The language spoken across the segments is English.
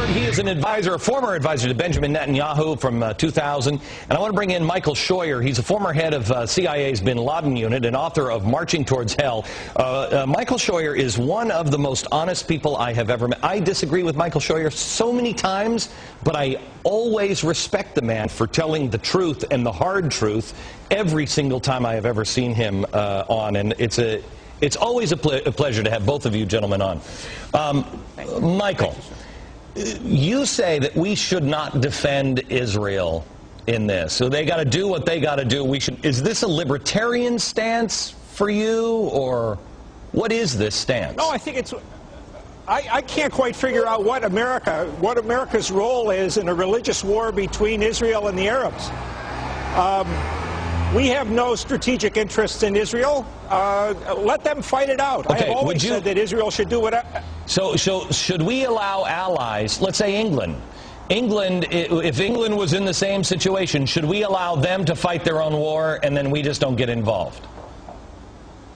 Rosenberg. He is an advisor, a former advisor to Benjamin Netanyahu from 2000. And I want to bring in Michael Scheuer. He's a former head of CIA's bin Laden unit and author of Marching Towards Hell. Michael Scheuer is one of the most honest people I have ever met. I disagree with Michael Scheuer so many times, but I always respect the man for telling the truth and the hard truth every single time I have ever seen him on. And it's always a pleasure to have both of you gentlemen on. Michael, you say that we should not defend Israel in this. So they got to do what they got to do. Is this a libertarian stance for you, or what is this stance? No, I think it's... I can't quite figure out what America's role is in a religious war between Israel and the Arabs. We have no strategic interest in Israel. Let them fight it out. Okay, I have always said that Israel should do whatever. So should we allow allies, let's say England, if England was in the same situation, should we allow them to fight their own war and then we just don't get involved?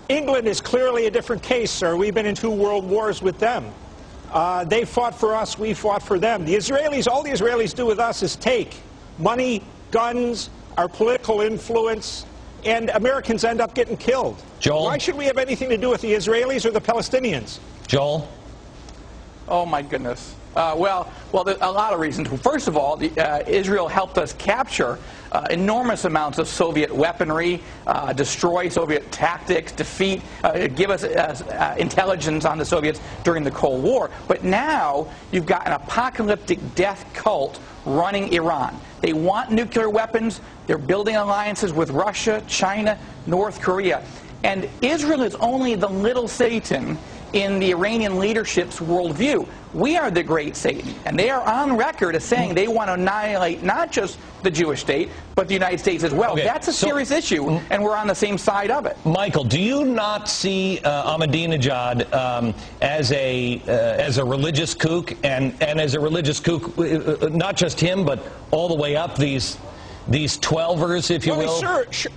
England is clearly a different case, sir. We've been in 2 world wars with them. They fought for us, we fought for them. The Israelis, all the Israelis do with us is take money, guns, our political influence, and Americans end up getting killed. Joel? Why should we have anything to do with the Israelis or the Palestinians? Joel? Oh, my goodness. Well, there's a lot of reasons. First of all, Israel helped us capture enormous amounts of Soviet weaponry, destroy Soviet tactics, give us intelligence on the Soviets during the Cold War. But now you've got an apocalyptic death cult running Iran. They want nuclear weapons. They're building alliances with Russia, China, North Korea. And Israel is only the little Satan in the Iranian leadership's worldview. We are the great Satan, and they are on record as saying they want to annihilate not just the Jewish state, but the United States as well. Okay, that's a serious issue, and we're on the same side of it. Michael, do you not see Ahmadinejad as a religious kook, and as a religious kook, not just him, but all the way up these 12ers, if you will? Sure.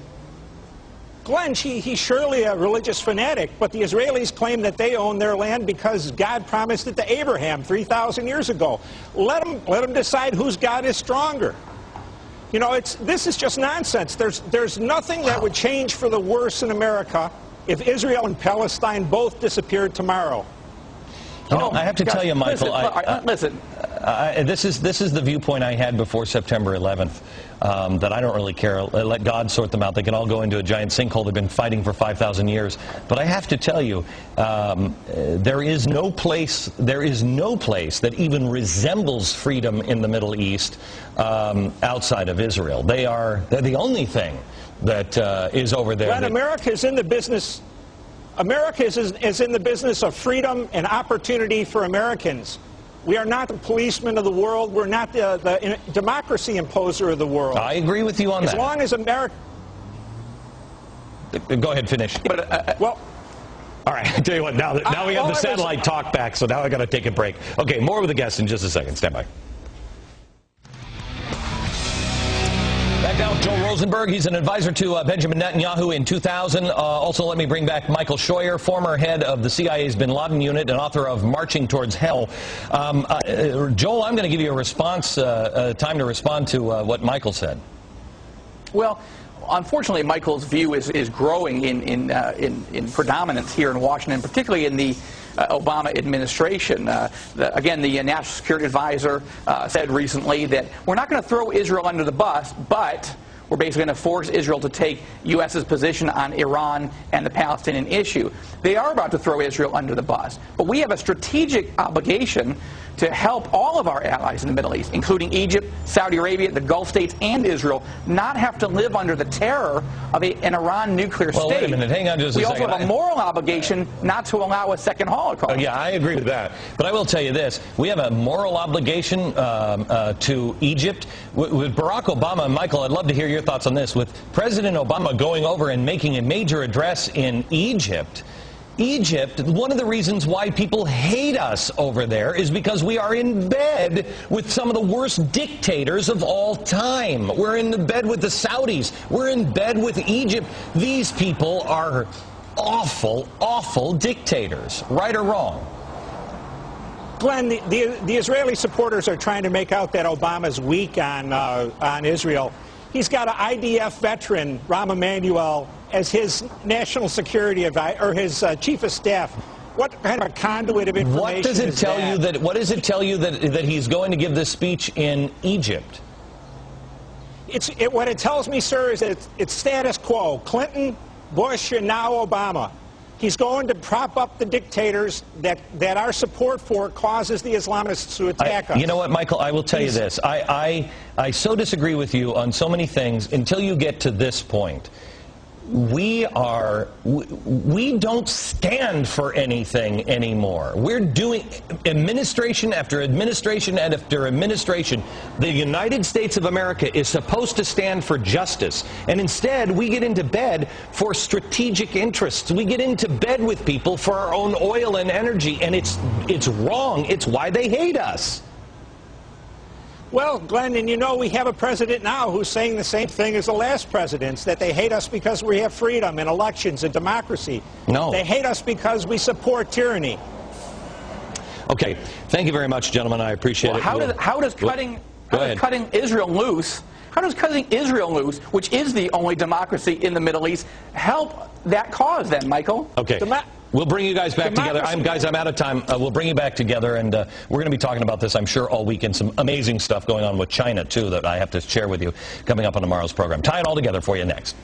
Glenn, he's surely a religious fanatic, but the Israelis claim that they own their land because God promised it to Abraham 3,000 years ago. Let them decide whose God is stronger. You know, this is just nonsense. There's nothing that would change for the worse in America if Israel and Palestine both disappeared tomorrow. You know, I have to tell you, Michael, listen. This is the viewpoint I had before September 11th, that I don't really care. Let God sort them out. They can all go into a giant sinkhole. They've been fighting for 5,000 years. But I have to tell you, there is no place that even resembles freedom in the Middle East outside of Israel. They're the only thing that is over there. When America is in the business... America is in the business of freedom and opportunity for Americans. We are not the policemen of the world. We're not the democracy imposer of the world. I agree with you on that. As long as America... Go ahead, finish. Well... All right, I tell you what, now we have the satellite talk back, so now I got to take a break. Okay, more with the guests in just a second. Stand by. Back now with Joel Rosenberg. He's an advisor to Benjamin Netanyahu in 2000. Also, let me bring back Michael Scheuer, former head of the CIA's bin Laden unit and author of Marching Towards Hell. Joel, I'm going to give you a response, time to respond to what Michael said. Well, unfortunately, Michael's view is growing in predominance here in Washington, particularly in the Obama administration. Again, the National Security Advisor said recently that we're not going to throw Israel under the bus, but we're basically going to force Israel to take U.S.'s position on Iran and the Palestinian issue. They are about to throw Israel under the bus, but we have a strategic obligation to help all of our allies in the Middle East, including Egypt, Saudi Arabia, the Gulf states, and Israel, not have to live under the terror of an Iran nuclear state. Well, wait a minute. Hang on just a second. We also have a moral obligation not to allow a second Holocaust. Yeah, I agree with that. But I will tell you this. We have a moral obligation to Egypt. With Barack Obama, and Michael, I'd love to hear your thoughts on this. With President Obama going over and making a major address in Egypt, one of the reasons why people hate us over there is because we are in bed with some of the worst dictators of all time. We're in bed with the Saudis. We're in bed with Egypt. These people are awful, awful dictators, right or wrong. Glenn, the Israeli supporters are trying to make out that Obama's weak on Israel. He's got an IDF veteran, Rahm Emanuel, as his national security advisor, or his chief of staff. What kind of a conduit of information What does it is tell that? you that? What does it tell you that he's going to give this speech in Egypt? What it tells me, sir, is that it's status quo. Clinton, Bush, and now Obama. He's going to prop up the dictators that our support for causes the Islamists to attack us. You know what, Michael? I will tell you this. I so disagree with you on so many things until you get to this point. We don't stand for anything anymore. We're doing administration after administration after administration. The United States of America is supposed to stand for justice, and instead we get into bed for strategic interests. We get into bed with people for our own oil and energy, and it's wrong. It's why they hate us. Well, Glenn, and you know we have a president now who's saying the same thing as the last presidents, that they hate us because we have freedom and elections and democracy. No. They hate us because we support tyranny. Okay. Thank you very much, gentlemen. I appreciate it. How does cutting Israel loose, which is the only democracy in the Middle East, help that cause then, Michael? Okay. We'll bring you guys back together. Guys, I'm out of time. We'll bring you back together, and we're going to be talking about this, I'm sure, all weekend. Some amazing stuff going on with China, too, that I have to share with you coming up on tomorrow's program. Tie it all together for you next.